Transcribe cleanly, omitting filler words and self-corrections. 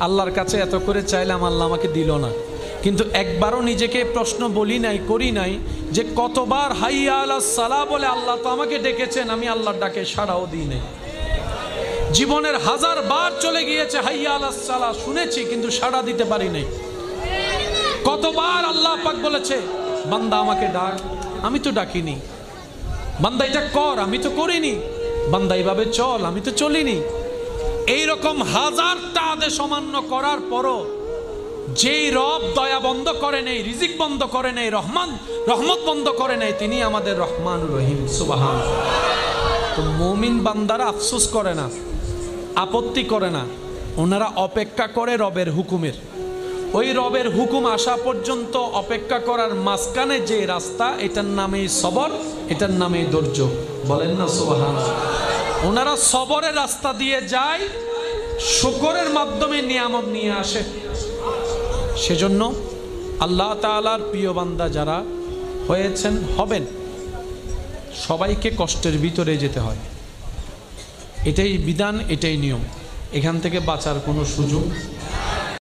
আল্লাহর কাছে এত করে চাইলাম, আল্লাহ আমাকে দিল না। কিন্তু একবারও নিজেকে প্রশ্ন বলি নাই, করি নাই যে কতবার হাইয়া আলাস সালাহ বলে আল্লাহ তো আমাকে ডেকেছেন, আমি আল্লাহর ডাকে সাড়াও দিই নাই। জীবনের 1000 বার চলে গিয়েছে হাইয়া আলাস সালাহ শুনেছি, কিন্তু সাড়া দিতে পারি নাই। কতবার আল্লাহ পাক বলেছে বান্দা আমাকে ডাক, আমি তো ডাকিনি। বান্দা এটা কর, আমি তো করিনি। বান্দা এইভাবে চল, আমি তো চলিনি। এইরকম 1000টা আদেশ অমান্য করার পরও যেই রব দয়া বন্ধ করে নেই, রিজিক বন্ধ করে নেই, রহমত বন্ধ করে নেই, তিনি আমাদের রহমানুর রহিম। সুবহানাল্লাহ। তো মুমিন বান্দারা আফসোস করে না, আপত্তি করে না, ওনারা অপেক্ষা করে রবের হুকুমের। ওই রবের হুকুম আসা পর্যন্ত অপেক্ষা করার মাঝখানে যে রাস্তা, এটার নামেই সবর, এটার নামেই ধৈর্য। বলেন না সুবহানাল্লাহ। ওনারা সবরের রাস্তা দিয়ে যায়, শুকরের মাধ্যমে নিয়ামত নিয়ে আসে। সেজন্য আল্লাহ তাআলার প্রিয় বান্দা যারা হয়েছেন, হবেন, সবাইকে কষ্টের ভিতরে যেতে হয়। এটাই বিধান, এটাই নিয়ম। এখান থেকে বাঁচার কোনো সুযোগ